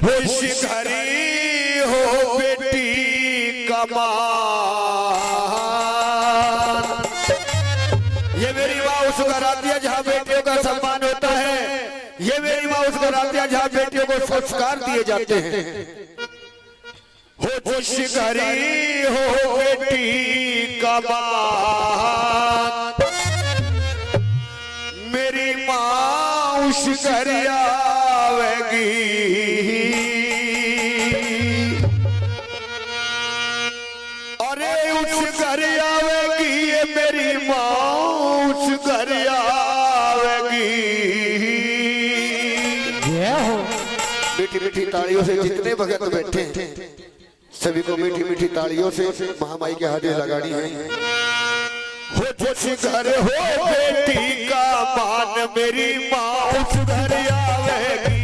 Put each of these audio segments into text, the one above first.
घरी हो बेटी कमान। ये मेरी माँ उस घर आती है जहाँ बेटियों का सम्मान होता है। ये मेरी माँ उस घर आती है जहाँ बेटियों को संस्कार दिए जाते हैं। खुश घरी हो बेटी कमान, मेरी माँ उस घर आवेगी। अरे उस घर आवेगी, ये मेरी माँ उस घर आवेगी। मीठी मीठी तालियों से जितने भगत बैठे हैं सभी को मीठी मीठी तालियों से महामाई के हाथे लगानी है। जिस घर हो बेटी का मान, मेरी माँ उस घर आवेगी।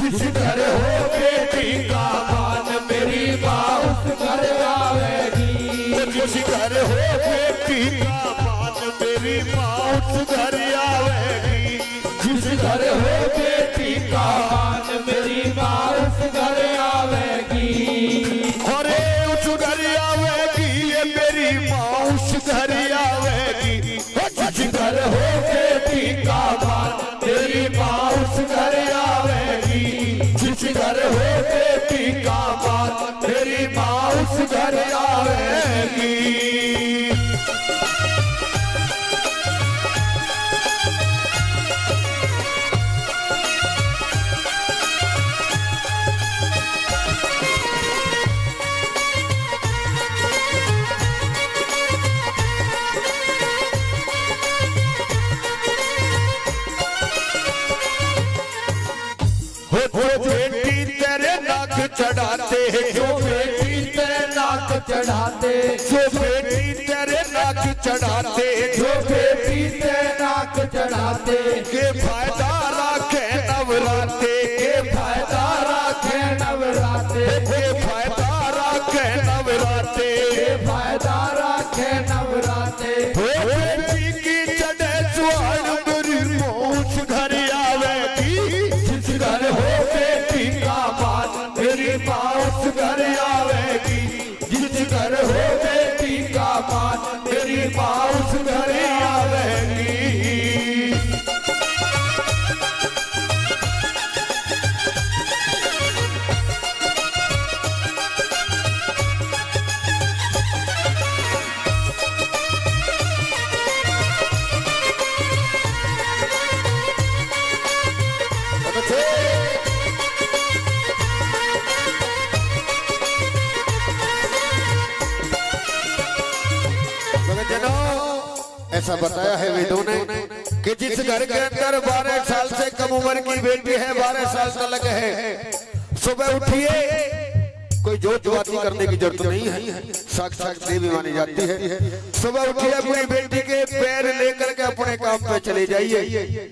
जिस घर हो बेटी का मान, मेरी माँ उस घर आवेगी। जिस घर हो बेटी का मान, मेरी माँ उस घर आवेगी। जिस घर हो बेटी का मान, मेरी माँ उस घर आवेगी। अरे उस घर आवेगी, ये मेरी माँ उस घर आवेगी। जिस घर हो बेटी का मान, मेरी माँ उस घर आवेगी। जिस घर हो बेटी का मान, मेरी माँ उस घर आवेगी। बेटी तेरे नाक चढ़ाते हैं, जो बेटी तेरे नाक चढ़ाते, जो बेटी तेरे नाक चढ़ाते, जो बेटी तेरे नाक चढ़ाते, के फायदा राखे नवराते, के फायदा राखे नवराते, के फायदा राखे नवराते, के फायदा राखे नवराते। बेटी की चढ़े सुहाग, मेरी मौज घर आवेगी। जिस घर हो बेटी का मान, मेरी माँ उस घर आवेगी। जिस घर हो बेटी का मान, मेरी माँ उस घर आवेगी। ऐसा बताया है वेदों ने कि जिस घर के अंदर 12 साल से कम उम्र की बेटी है, 12 साल तक है, सुबह उठिए, कोई जोत बाती करने की जरूरत नहीं है, साक्षात देवी मानी जाती है। सुबह उठिए, अपनी बेटी के पैर लेकर के अपने काम पे चले जाइए।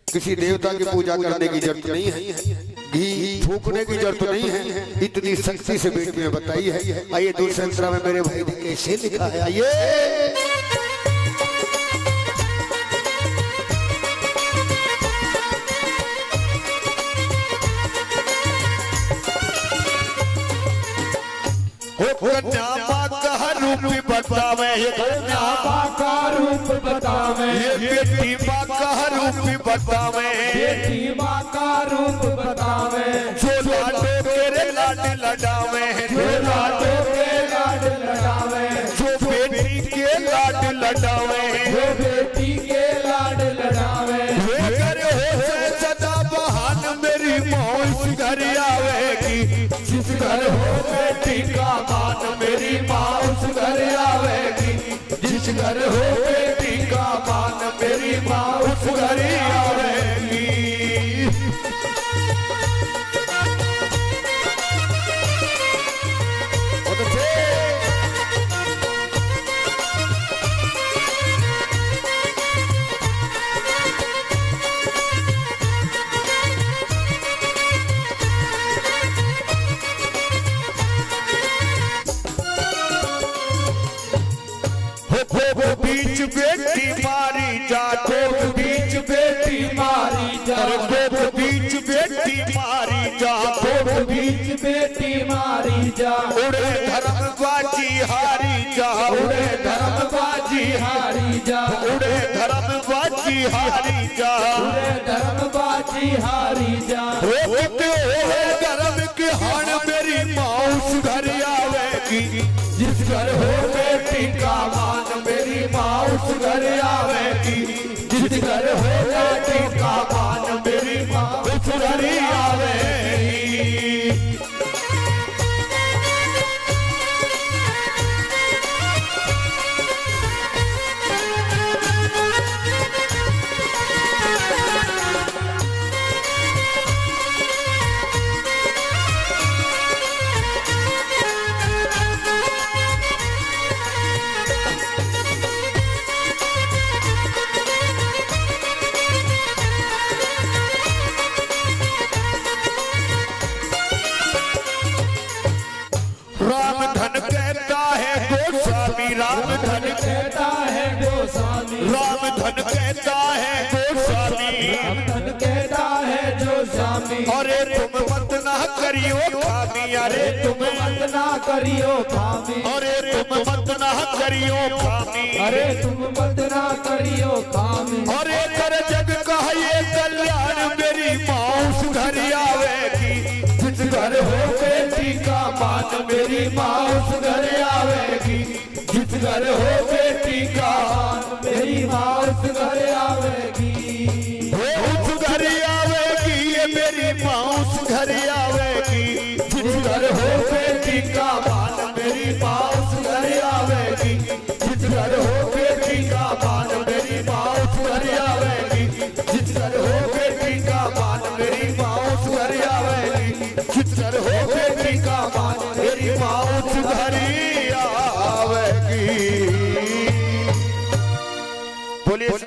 किसी देवता की पूजा करने की जरूरत नहीं है, घी फूकने की जरूरत नहीं है, इतनी शक्ति से बेटी में बताई है। आइए दूसरे अंतरा में मेरे भाई ने कैसे लिखा है, आइए। कन्या माँ का रूप बतावे, कन्या माँ का रूप बतावे, बेटी माँ का रूप बतावे, बेटी माँ का रूप बतावे। जो लाडो तेरे लाड लडावे, जो लाडो के लाड लडावे, जो बेटी के लाड लडावे, जो बेटी के लाड लडावे। वे घर हो सदा बहान, मेरी मौज घर आवेगी। जिस घर हो बेटी का मान, मेरी माँ उस घर आवेगी। जिस घर हो बेटी का मान, मेरी माँ उस घर आवेगी। बीच बेटी मारी जाते, बीच बेटी मारी जाते, बीच बेटी मारी जाते। होठ बीच बेटी मारी जा, उड़े धर्म बाजी हारी जा, उड़े धर्म बाजी हारी जा, उड़े धर्म बाजी हारी जा, उड़े धर्म बाजी हारी जा। होते होए धर्म की हाण मेरी माउस घर आवेगी, जिस घर हो बेटी का मान मेरी माउस घर आवेगी, जिस घर हो बेटी का मान मेरी माउस घर आवेगी। राम धन कहता है गोस्वामी, राम धन कहता है गोस्वामी, राम धन कहता है गोस्वामी, राम धन कहता है जो स्वामी। अरे तुम मत ना करियो खामी, अरे तुम मत ना करियो खामी, अरे तुम मत ना करियो खामी, अरे तुम मत ना करियो खामी। अरे कर जग का ये कल्याण मेरी माउस घर आवेगी, जिस घर हो बेटी का मान मेरी माउस घर आवेगी, जिस घर हो बेटी का मान मेरी माउस घर आवेगी। उस घर आवेगी ये मेरी माउस घर आवेगी, जिस घर हो बेटी का मान मेरी माउस घर आवेगी, जिस घर हो बेटी का मान मेरी माउस घर आवेगी, जिस घर हो बेटी का मान मेरी माउस घर आवेगी, जिस घर हो बेटी का मान मेरी माउस घर आवेगी। बोलिए।